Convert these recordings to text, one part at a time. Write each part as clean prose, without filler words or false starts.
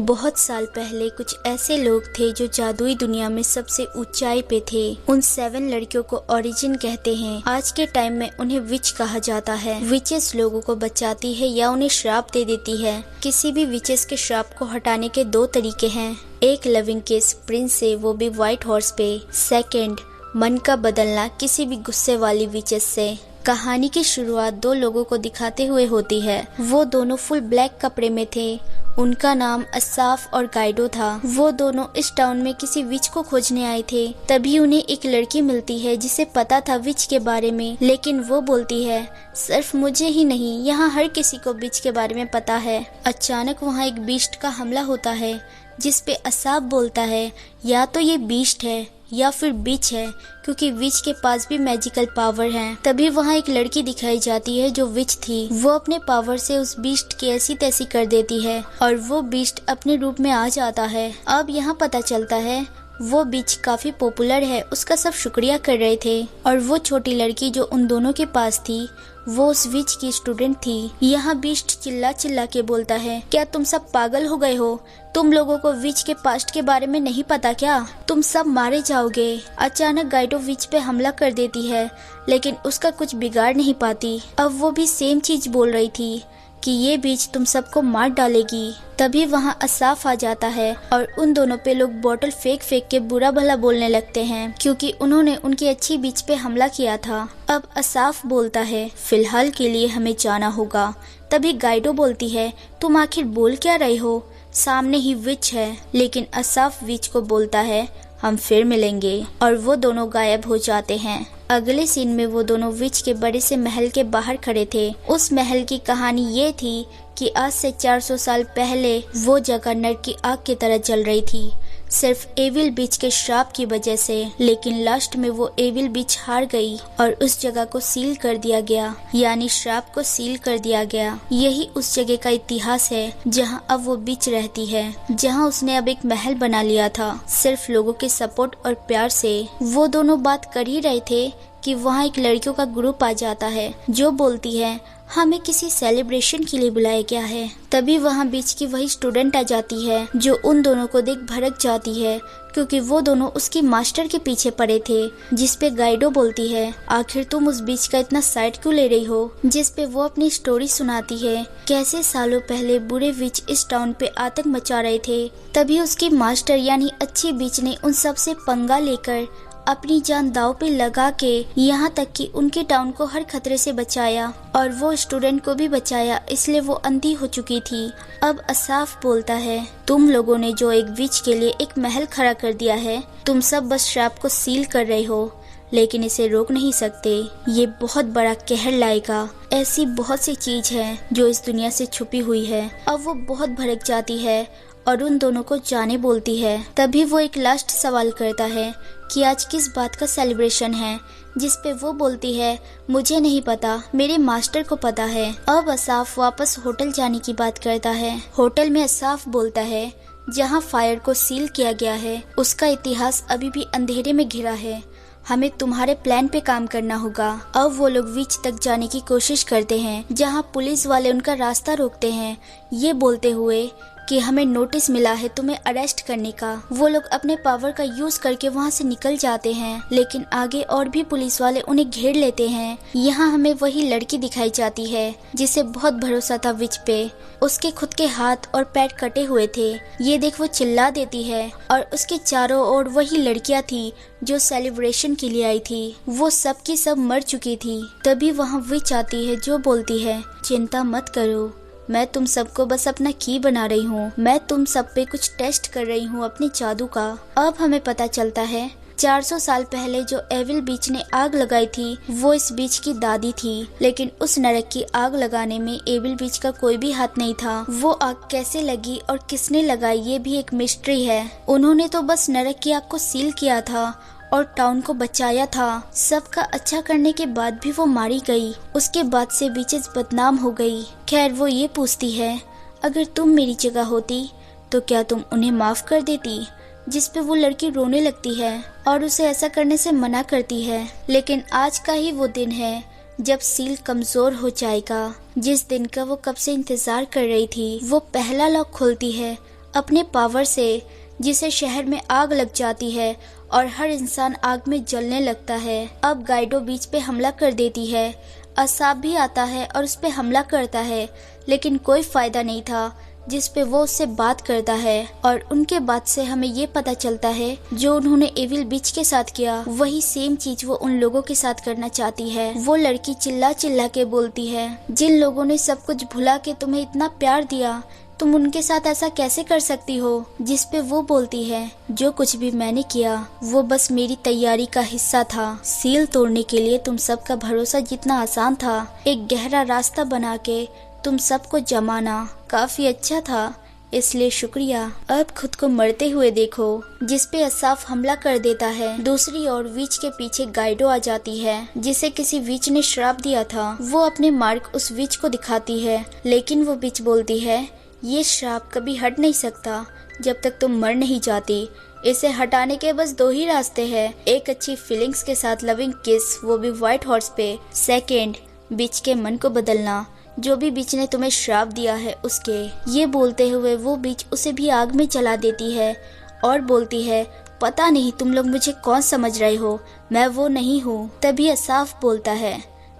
बहुत साल पहले कुछ ऐसे लोग थे जो जादुई दुनिया में सबसे ऊंचाई पे थे। उन 7 लड़कियों को ओरिजिन कहते हैं। आज के टाइम में उन्हें विच कहा जाता है। विचेस लोगों को बचाती है या उन्हें श्राप दे देती है। किसी भी विचेस के श्राप को हटाने के 2 तरीके हैं। एक लविंग किस प्रिंस से, वो भी व्हाइट हॉर्स पे। सेकंड, मन का बदलना किसी भी गुस्से वाली विचेस से। कहानी की शुरुआत 2 लोगों को दिखाते हुए होती है। वो दोनों फुल ब्लैक कपड़े में थे। उनका नाम असाफ और गाइडो था। वो दोनों इस टाउन में किसी विच को खोजने आए थे। तभी उन्हें एक लड़की मिलती है जिसे पता था विच के बारे में, लेकिन वो बोलती है सिर्फ मुझे ही नहीं, यहाँ हर किसी को विच के बारे में पता है। अचानक वहाँ एक बीस्ट का हमला होता है जिस पे असाफ बोलता है या तो ये बीस्ट है या फिर विच है, क्योंकि विच के पास भी मैजिकल पावर है। तभी वहाँ एक लड़की दिखाई जाती है जो विच थी। वो अपने पावर से उस बीस्ट की ऐसी तैसी कर देती है और वो बीस्ट अपने रूप में आ जाता है। अब यहाँ पता चलता है वो बीच काफी पॉपुलर है, उसका सब शुक्रिया कर रहे थे। और वो छोटी लड़की जो उन दोनों के पास थी वो उस विच की स्टूडेंट थी। यहाँ बीस्ट चिल्ला चिल्ला के बोलता है, क्या तुम सब पागल हो गए हो? तुम लोगों को विच के पास्ट के बारे में नहीं पता क्या? तुम सब मारे जाओगे। अचानक गाइडो विच पे हमला कर देती है, लेकिन उसका कुछ बिगाड़ नहीं पाती। अब वो भी सेम चीज बोल रही थी कि ये बीच तुम सबको मार डालेगी। तभी वहाँ असाफ आ जाता है और उन दोनों पे लोग बोतल फेंक फेंक के बुरा भला बोलने लगते हैं, क्योंकि उन्होंने उनकी अच्छी बीच पे हमला किया था। अब असाफ बोलता है फिलहाल के लिए हमें जाना होगा। तभी गाइडो बोलती है तुम आखिर बोल क्या रहे हो, सामने ही विच है। लेकिन असाफ विच को बोलता है हम फिर मिलेंगे, और वो दोनों गायब हो जाते हैं। अगले सीन में वो दोनों विच के बड़े से महल के बाहर खड़े थे। उस महल की कहानी ये थी कि आज से 400 साल पहले वो जगह नरक की आग की तरह जल रही थी, सिर्फ एविल बीच के श्राप की वजह से। लेकिन लास्ट में वो एविल बीच हार गई और उस जगह को सील कर दिया गया, यानी श्राप को सील कर दिया गया। यही उस जगह का इतिहास है जहाँ अब वो बीच रहती है, जहाँ उसने अब एक महल बना लिया था सिर्फ लोगों के सपोर्ट और प्यार से। वो दोनों बात कर ही रहे थे कि वहाँ एक लड़कियों का ग्रुप आ जाता है जो बोलती है हमें किसी सेलिब्रेशन के लिए बुलाया गया है। तभी वहाँ बीच की वही स्टूडेंट आ जाती है जो उन दोनों को देख भड़क जाती है, क्योंकि वो दोनों उसकी मास्टर के पीछे पड़े थे। जिस पे गाइडो बोलती है आखिर तुम उस बीच का इतना साइड क्यों ले रही हो। जिस पे वो अपनी स्टोरी सुनाती है कैसे सालों पहले बुरे विच इस टाउन पे आतंक मचा रहे थे। तभी उसकी मास्टर यानी अच्छी बीच ने उन सब से पंगा लेकर अपनी जान दाव पे लगा के यहाँ तक कि उनके टाउन को हर खतरे से बचाया, और वो स्टूडेंट को भी बचाया, इसलिए वो अंधी हो चुकी थी। अब असाफ बोलता है तुम लोगों ने जो एक विच के लिए एक महल खड़ा कर दिया है, तुम सब बस श्राप को सील कर रहे हो, लेकिन इसे रोक नहीं सकते। ये बहुत बड़ा कहर लाएगा। ऐसी बहुत सी चीज है जो इस दुनिया से छुपी हुई है। अब वो बहुत भड़क जाती है और उन दोनों को जाने बोलती है। तभी वो एक लास्ट सवाल करता है कि आज किस बात का सेलिब्रेशन है, जिस पे वो बोलती है मुझे नहीं पता, मेरे मास्टर को पता है। अब असाफ वापस होटल जाने की बात करता है। होटल में असाफ बोलता है जहाँ फायर को सील किया गया है उसका इतिहास अभी भी अंधेरे में घिरा है, हमें तुम्हारे प्लान पे काम करना होगा। अब वो लोग विच तक जाने की कोशिश करते हैं जहाँ पुलिस वाले उनका रास्ता रोकते हैं, ये बोलते हुए कि हमें नोटिस मिला है तुम्हें अरेस्ट करने का। वो लोग अपने पावर का यूज करके वहाँ से निकल जाते हैं, लेकिन आगे और भी पुलिस वाले उन्हें घेर लेते हैं। यहाँ हमें वही लड़की दिखाई जाती है जिसे बहुत भरोसा था विच पे। उसके खुद के हाथ और पैर कटे हुए थे, ये देख वो चिल्ला देती है, और उसके चारों ओर वही लड़कियाँ थी जो सेलिब्रेशन के लिए आई थी। वो सब की सब मर चुकी थी। तभी वहाँ विच आती है जो बोलती है चिंता मत करो, मैं तुम सबको बस अपना की बना रही हूँ, मैं तुम सब पे कुछ टेस्ट कर रही हूँ अपने जादू का। अब हमें पता चलता है 400 साल पहले जो एविल बीच ने आग लगाई थी वो इस बीच की दादी थी, लेकिन उस नरक की आग लगाने में एविल बीच का कोई भी हाथ नहीं था। वो आग कैसे लगी और किसने लगाई ये भी एक मिस्ट्री है। उन्होंने तो बस नरक की आग को सील किया था और टाउन को बचाया था। सबका अच्छा करने के बाद भी वो मारी गई। उसके बाद से बीचेस बदनाम हो गई। खैर वो ये पूछती है अगर तुम मेरी जगह होती तो क्या तुम उन्हें माफ कर देती। जिस पे वो लड़की रोने लगती है और उसे ऐसा करने से मना करती है। लेकिन आज का ही वो दिन है जब सील कमजोर हो जाएगा, जिस दिन का वो कब से इंतजार कर रही थी। वो पहला लॉक खोलती है अपने पावर से, जिसे शहर में आग लग जाती है और हर इंसान आग में जलने लगता है। अब गाइडो बीच पे हमला कर देती है। असाब भी आता है और उस पे हमला करता है, लेकिन कोई फायदा नहीं था, जिस पे वो उससे बात करता है और उनके बात से हमें ये पता चलता है जो उन्होंने एविल बिच के साथ किया वही सेम चीज वो उन लोगों के साथ करना चाहती है। वो लड़की चिल्ला चिल्ला के बोलती है, जिन लोगों ने सब कुछ भुला के तुम्हें इतना प्यार दिया, तुम उनके साथ ऐसा कैसे कर सकती हो? जिस पे वो बोलती है, जो कुछ भी मैंने किया वो बस मेरी तैयारी का हिस्सा था। सील तोड़ने के लिए तुम सबका भरोसा जितना आसान था, एक गहरा रास्ता बना के तुम सबको जमाना काफी अच्छा था, इसलिए शुक्रिया। अब खुद को मरते हुए देखो। जिस पे असाफ हमला कर देता है। दूसरी ओर विच के पीछे गाइडो आ जाती है, जिसे किसी विच ने श्राप दिया था। वो अपने मार्क उस विच को दिखाती है, लेकिन वो विच बोलती है, ये श्राप कभी हट नहीं सकता जब तक तुम मर नहीं जाती। इसे हटाने के बस 2 ही रास्ते हैं, एक अच्छी फीलिंग्स के साथ लविंग किस, वो भी व्हाइट हॉर्स पे। सेकेंड, बिच के मन को बदलना, जो भी बिच ने तुम्हें श्राप दिया है उसके। ये बोलते हुए वो बिच उसे भी आग में जला देती है और बोलती है, पता नहीं तुम लोग मुझे कौन समझ रहे हो, मैं वो नहीं हूँ। तभी असाफ बोलता है,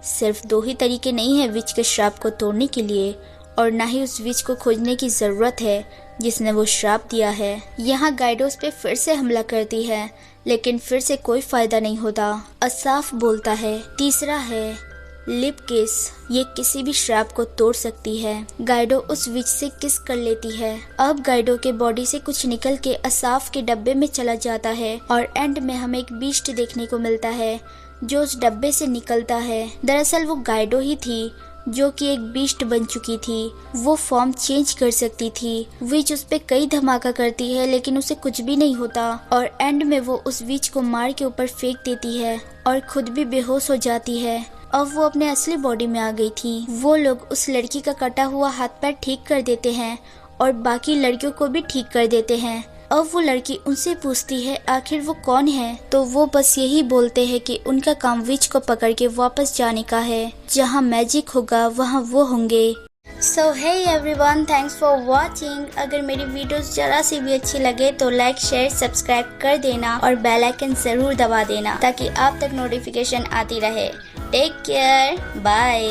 सिर्फ 2 ही तरीके नहीं है विच के श्राप को तोड़ने के लिए, और ना ही उस विच को खोजने की जरूरत है जिसने वो श्राप दिया है। यहाँ गाइडोस पे फिर से हमला करती है, लेकिन फिर से कोई फायदा नहीं होता। असाफ बोलता है, तीसरा है लिप किस, ये किसी भी श्राप को तोड़ सकती है। गाइडो उस विच से किस कर लेती है। अब गाइडो के बॉडी से कुछ निकल के असाफ के डब्बे में चला जाता है और एंड में हमें एक बीस्ट देखने को मिलता है जो उस डब्बे से निकलता है। दरअसल वो गाइडो ही थी जो कि एक बीस्ट बन चुकी थी। वो फॉर्म चेंज कर सकती थी। विच उस पे कई धमाका करती है, लेकिन उसे कुछ भी नहीं होता और एंड में वो उस विच को मार के ऊपर फेंक देती है और खुद भी बेहोश हो जाती है। अब वो अपने असली बॉडी में आ गई थी। वो लोग उस लड़की का कटा हुआ हाथ पैर ठीक कर देते हैं और बाकी लड़कियों को भी ठीक कर देते हैं। अब वो लड़की उनसे पूछती है आखिर वो कौन है, तो वो बस यही बोलते हैं कि उनका काम विच को पकड़ के वापस जाने का है। जहाँ मैजिक होगा वहाँ वो होंगे। So hey everyone, thanks for watching. अगर मेरी वीडियोस जरा सी भी अच्छी लगे तो लाइक शेयर सब्सक्राइब कर देना और बेल आइकन जरूर दबा देना ताकि आप तक नोटिफिकेशन आती रहे। Take care, bye.